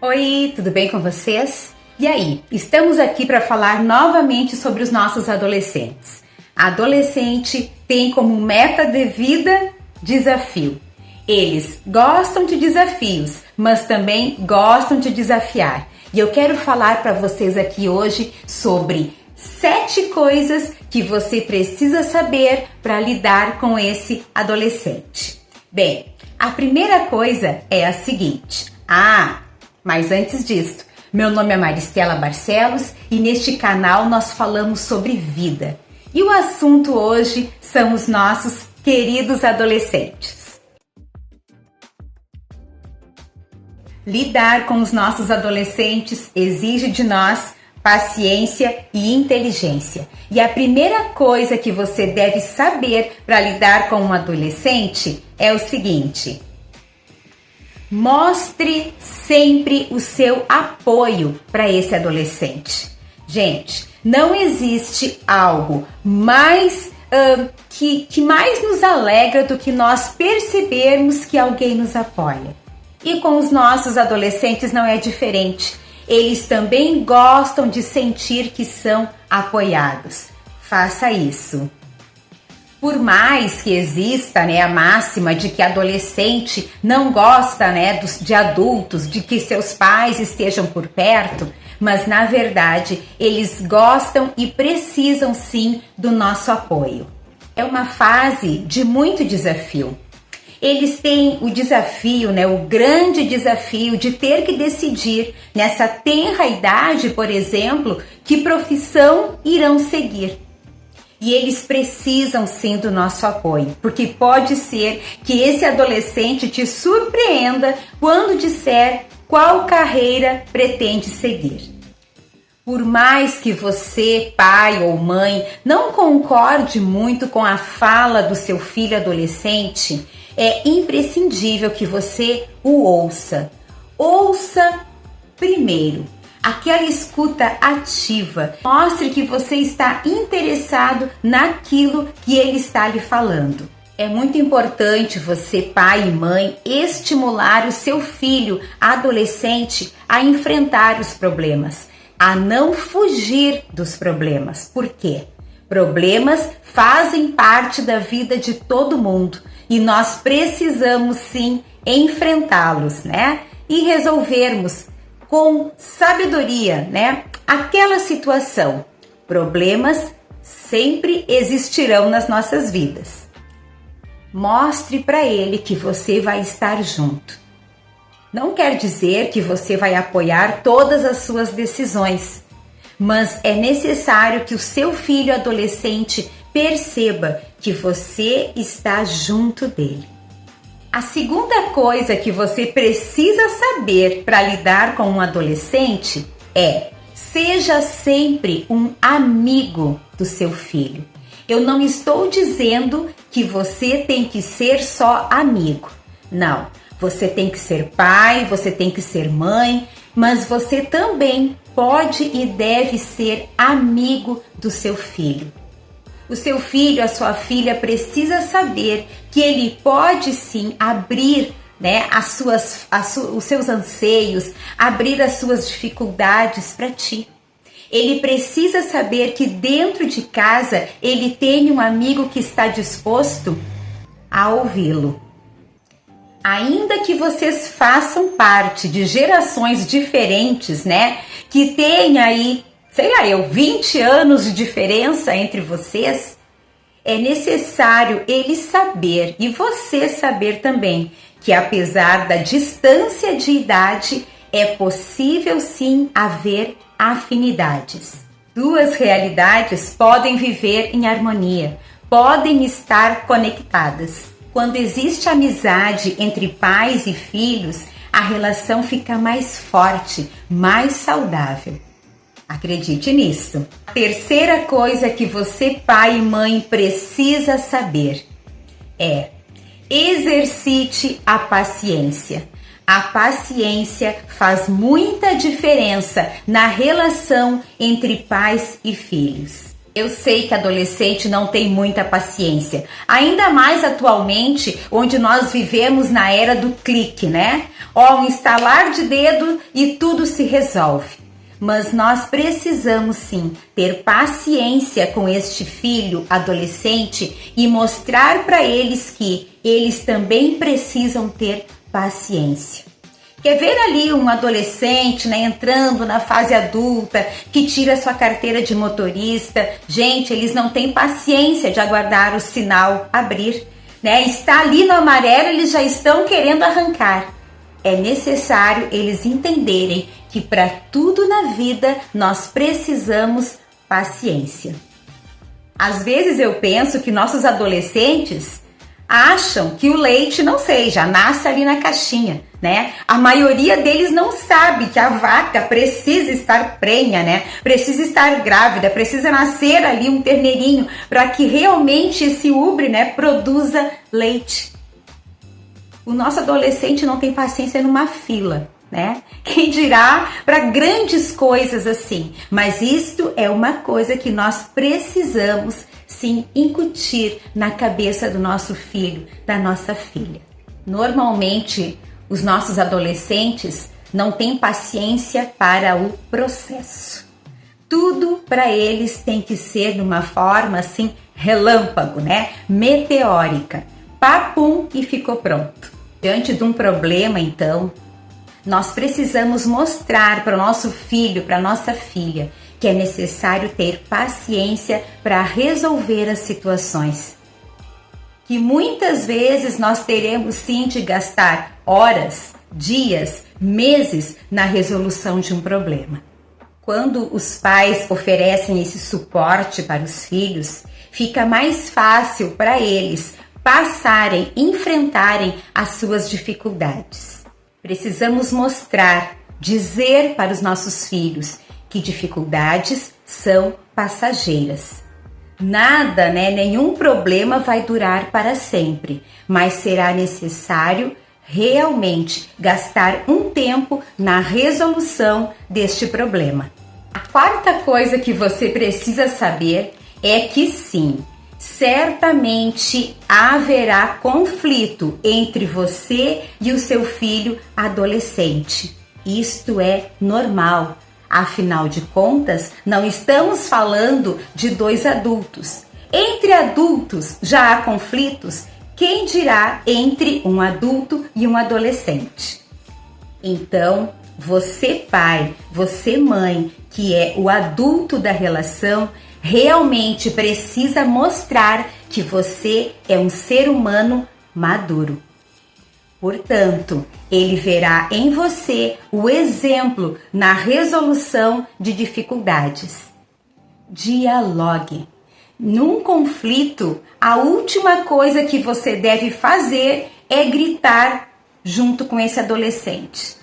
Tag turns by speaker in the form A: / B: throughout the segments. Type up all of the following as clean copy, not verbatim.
A: Oi, tudo bem com vocês? E aí, estamos aqui para falar novamente sobre os nossos adolescentes. A adolescente tem como meta de vida desafio. Eles gostam de desafios, mas também gostam de desafiar. E eu quero falar para vocês aqui hoje sobre 7 coisas que você precisa saber para lidar com esse adolescente. Bem, a primeira coisa é a seguinte. Mas antes disso, meu nome é Maristela Barcelos e neste canal nós falamos sobre vida. E o assunto hoje são os nossos queridos adolescentes. Lidar com os nossos adolescentes exige de nós paciência e inteligência. E a primeira coisa que você deve saber para lidar com um adolescente é o seguinte: mostre sempre o seu apoio para esse adolescente. Gente, não existe algo mais que mais nos alegra do que nós percebermos que alguém nos apoia. E com os nossos adolescentes não é diferente. Eles também gostam de sentir que são apoiados. Faça isso. Por mais que exista a máxima de que adolescente não gosta de adultos, de que seus pais estejam por perto, mas na verdade eles gostam e precisam sim do nosso apoio. É uma fase de muito desafio. Eles têm o desafio, o grande desafio de ter que decidir nessa tenra idade, por exemplo, que profissão irão seguir. E eles precisam sim do nosso apoio, porque pode ser que esse adolescente te surpreenda quando disser qual carreira pretende seguir. Por mais que você, pai ou mãe, não concorde muito com a fala do seu filho adolescente, é imprescindível que você o ouça. Ouça primeiro. Aquela escuta ativa. Mostre que você está interessado naquilo que ele está lhe falando. É muito importante você, pai e mãe, estimular o seu filho adolescente a enfrentar os problemas, a não fugir dos problemas. Por quê? Problemas fazem parte da vida de todo mundo e nós precisamos sim enfrentá-los, e resolvermos com sabedoria, aquela situação. Problemas sempre existirão nas nossas vidas. Mostre para ele que você vai estar junto. Não quer dizer que você vai apoiar todas as suas decisões, mas é necessário que o seu filho adolescente perceba que você está junto dele. A segunda coisa que você precisa saber para lidar com um adolescente é: seja sempre um amigo do seu filho. Eu não estou dizendo que você tem que ser só amigo. Não, você tem que ser pai, você tem que ser mãe, mas você também pode e deve ser amigo do seu filho. O seu filho, a sua filha precisa saber que ele pode sim abrir os seus anseios, abrir as suas dificuldades para ti. Ele precisa saber que dentro de casa ele tem um amigo que está disposto a ouvi-lo. Ainda que vocês façam parte de gerações diferentes, que tem aí 20 anos de diferença entre vocês, é necessário ele saber e você saber também que apesar da distância de idade, é possível sim haver afinidades. Duas realidades podem viver em harmonia, podem estar conectadas. Quando existe amizade entre pais e filhos, a relação fica mais forte, mais saudável. Acredite nisso. A terceira coisa que você, pai e mãe, precisa saber é: exercite a paciência. A paciência faz muita diferença na relação entre pais e filhos. Eu sei que adolescente não tem muita paciência, ainda mais atualmente, onde nós vivemos na era do clique, né? Ó, um instalar de dedo e tudo se resolve. Mas nós precisamos sim ter paciência com este filho adolescente e mostrar para eles que eles também precisam ter paciência. Quer ver ali um adolescente, né, entrando na fase adulta, que tira sua carteira de motorista? Gente, eles não têm paciência de aguardar o sinal abrir, né? Está ali no amarelo, eles já estão querendo arrancar. É necessário eles entenderem que para tudo na vida nós precisamos paciência. Às vezes eu penso que nossos adolescentes acham que o leite, não sei, já nasce ali na caixinha, né? A maioria deles não sabe que a vaca precisa estar prenha, né? Precisa estar grávida, precisa nascer ali um terneirinho para que realmente esse ubre, né, produza leite. O nosso adolescente não tem paciência numa fila, né? Quem dirá para grandes coisas assim? Mas isto é uma coisa que nós precisamos sim incutir na cabeça do nosso filho, da nossa filha. Normalmente, os nossos adolescentes não têm paciência para o processo. Tudo para eles tem que ser de uma forma assim, relâmpago, né? Meteórica. Papum e ficou pronto. Diante de um problema, então, nós precisamos mostrar para o nosso filho, para a nossa filha, que é necessário ter paciência para resolver as situações. Que muitas vezes nós teremos sim de gastar horas, dias, meses na resolução de um problema. Quando os pais oferecem esse suporte para os filhos, fica mais fácil para eles passarem, enfrentarem as suas dificuldades. Precisamos mostrar, dizer para os nossos filhos que dificuldades são passageiras. Nada, né, nenhum problema vai durar para sempre, mas será necessário realmente gastar um tempo na resolução deste problema. A quarta coisa que você precisa saber é que sim, certamente haverá conflito entre você e o seu filho adolescente. Isto é normal. Afinal de contas, não estamos falando de dois adultos. Entre adultos já há conflitos, quem dirá entre um adulto e um adolescente? Então, você pai, você mãe, que é o adulto da relação, realmente precisa mostrar que você é um ser humano maduro. Portanto, ele verá em você o exemplo na resolução de dificuldades. Dialogue. Num conflito, a última coisa que você deve fazer é gritar junto com esse adolescente.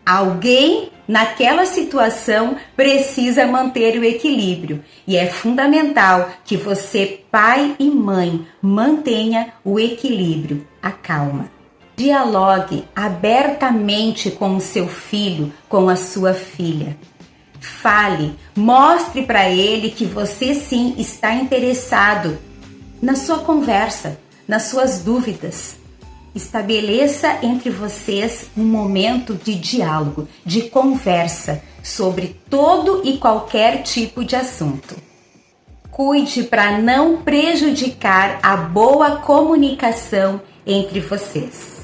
A: Alguém naquela situação precisa manter o equilíbrio e é fundamental que você, pai e mãe, mantenha o equilíbrio, a calma. Dialogue abertamente com o seu filho, com a sua filha. Fale, mostre para ele que você sim está interessado na sua conversa, nas suas dúvidas. Estabeleça entre vocês um momento de diálogo, de conversa sobre todo e qualquer tipo de assunto. Cuide para não prejudicar a boa comunicação entre vocês.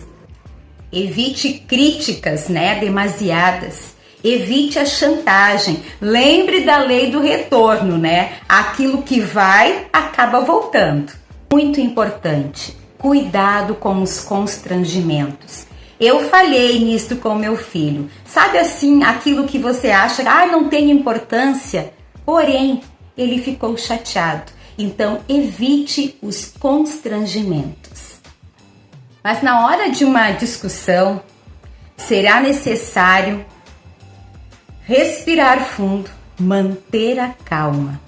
A: Evite críticas, né, demasiadas. Evite a chantagem. Lembre da lei do retorno, né? Aquilo que vai, acaba voltando. Muito importante. Cuidado com os constrangimentos. Eu falhei nisto com meu filho. Sabe assim, aquilo que você acha, não tem importância? Porém, ele ficou chateado. Então, evite os constrangimentos. Mas na hora de uma discussão, será necessário respirar fundo, manter a calma,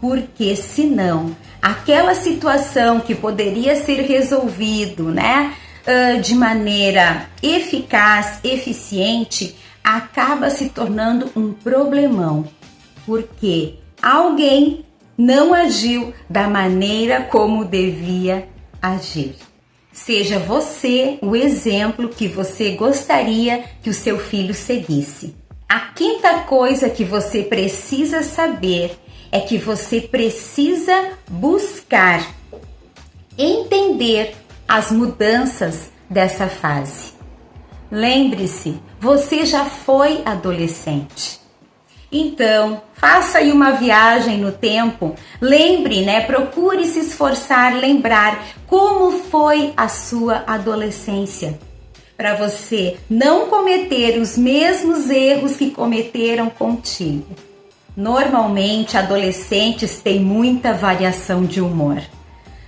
A: porque senão aquela situação que poderia ser resolvido, né, de maneira eficaz, eficiente, acaba se tornando um problemão, porque alguém não agiu da maneira como devia agir. Seja você o exemplo que você gostaria que o seu filho seguisse. A quinta coisa que você precisa saber é que você precisa buscar entender as mudanças dessa fase. Lembre-se, você já foi adolescente. Então, faça aí uma viagem no tempo, lembre, procure se esforçar, lembrar como foi a sua adolescência, para você não cometer os mesmos erros que cometeram contigo. Normalmente, adolescentes têm muita variação de humor.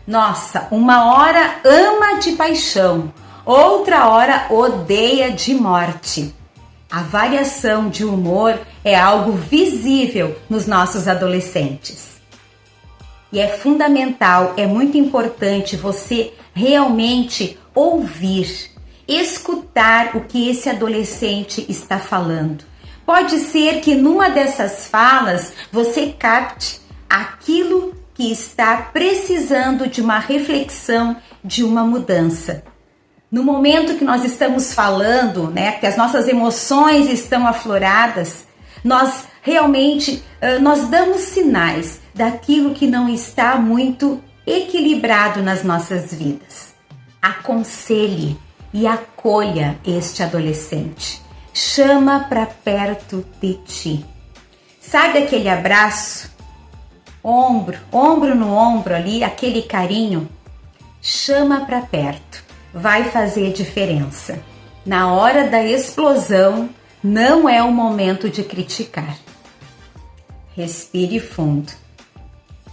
A: Nossa, uma hora ama de paixão, outra hora odeia de morte. A variação de humor é algo visível nos nossos adolescentes. E é fundamental, é muito importante você realmente ouvir, escutar o que esse adolescente está falando. Pode ser que numa dessas falas você capte aquilo que está precisando de uma reflexão, de uma mudança. No momento que nós estamos falando, que as nossas emoções estão afloradas, nós realmente nós damos sinais daquilo que não está muito equilibrado nas nossas vidas. Aconselhe e acolha este adolescente. Chama para perto de ti. Sabe aquele abraço? Ombro no ombro ali, aquele carinho? Chama para perto. Vai fazer diferença. Na hora da explosão, não é o momento de criticar. Respire fundo.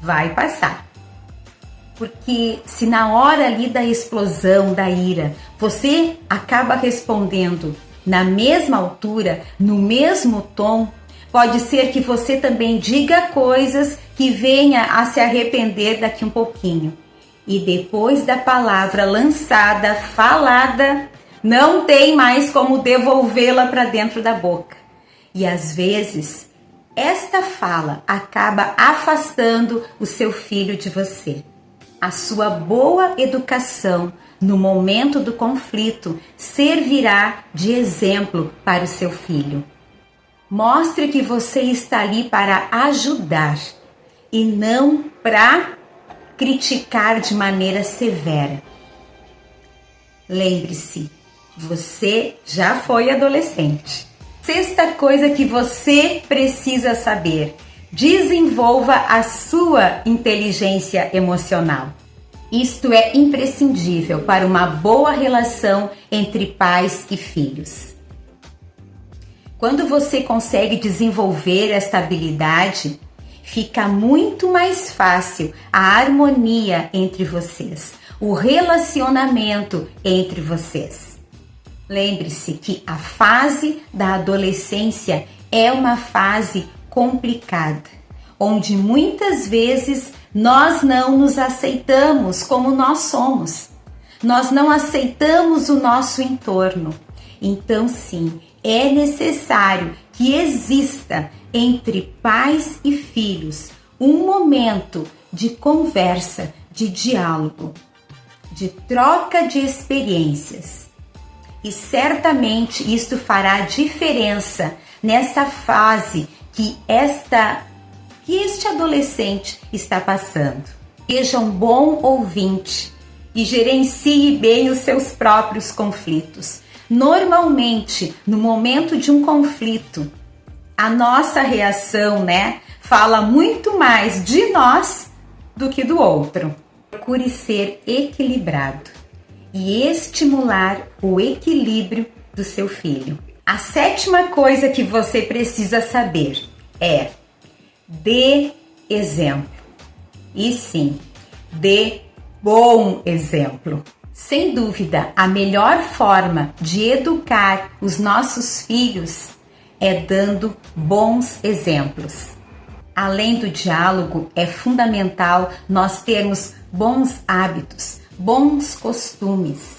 A: Vai passar. Porque se na hora ali da explosão, da ira, você acaba respondendo na mesma altura, no mesmo tom, pode ser que você também diga coisas que venha a se arrepender daqui um pouquinho. E depois da palavra lançada, falada, não tem mais como devolvê-la para dentro da boca. E às vezes, esta fala acaba afastando o seu filho de você. A sua boa educação no momento do conflito servirá de exemplo para o seu filho. Mostre que você está ali para ajudar e não para criticar de maneira severa. Lembre-se, você já foi adolescente. Sexta coisa que você precisa saber: desenvolva a sua inteligência emocional. Isto é imprescindível para uma boa relação entre pais e filhos. Quando você consegue desenvolver esta habilidade, fica muito mais fácil a harmonia entre vocês, o relacionamento entre vocês. Lembre-se que a fase da adolescência é uma fase complicada, onde muitas vezes nós não nos aceitamos como nós somos. Nós não aceitamos o nosso entorno. Então, sim, é necessário que exista entre pais e filhos um momento de conversa, de diálogo, de troca de experiências. E certamente isto fará diferença nessa fase que este adolescente está passando. Seja um bom ouvinte e gerencie bem os seus próprios conflitos. Normalmente, no momento de um conflito, a nossa reação, fala muito mais de nós do que do outro. Procure ser equilibrado e estimular o equilíbrio do seu filho. A sétima coisa que você precisa saber é: dê exemplo. E sim, dê bom exemplo. Sem dúvida, a melhor forma de educar os nossos filhos é dando bons exemplos. Além do diálogo, é fundamental nós termos bons hábitos, bons costumes.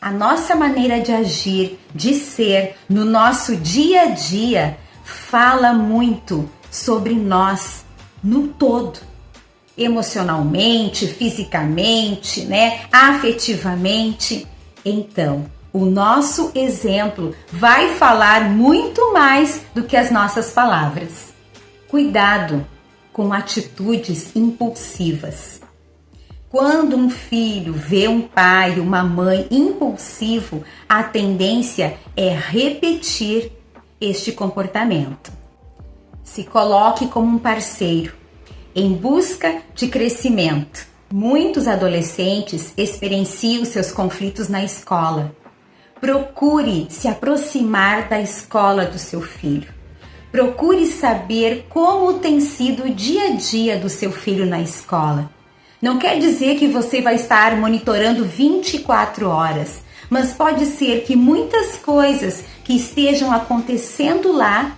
A: A nossa maneira de agir, de ser no nosso dia a dia, fala muito sobre nós no todo. emocionalmente, fisicamente, né, afetivamente. Então, o nosso exemplo vai falar muito mais do que as nossas palavras. Cuidado com atitudes impulsivas. Quando um filho vê um pai, uma mãe impulsivo, a tendência é repetir este comportamento. Se coloque como um parceiro em busca de crescimento. Muitos adolescentes experienciam seus conflitos na escola. Procure se aproximar da escola do seu filho. Procure saber como tem sido o dia a dia do seu filho na escola. Não quer dizer que você vai estar monitorando 24 horas, mas pode ser que muitas coisas que estejam acontecendo lá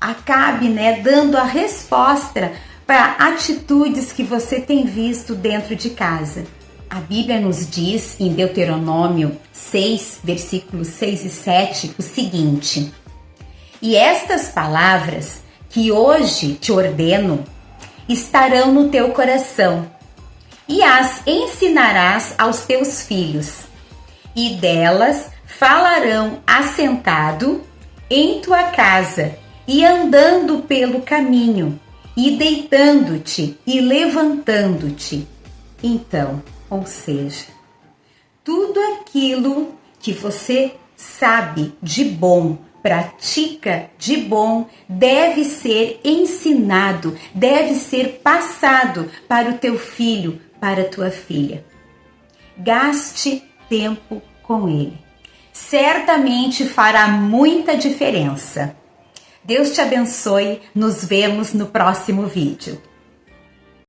A: acabe, dando a resposta para atitudes que você tem visto dentro de casa. A Bíblia nos diz em Deuteronômio 6, versículos 6 e 7, o seguinte: e estas palavras que hoje te ordeno estarão no teu coração, e as ensinarás aos teus filhos, e delas falarão assentado em tua casa, e andando pelo caminho, e deitando-te e levantando-te. Então, ou seja, tudo aquilo que você sabe de bom, pratica de bom, deve ser ensinado, deve ser passado para o teu filho, para a tua filha. Gaste tempo com ele. Certamente fará muita diferença. Deus te abençoe. Nos vemos no próximo vídeo.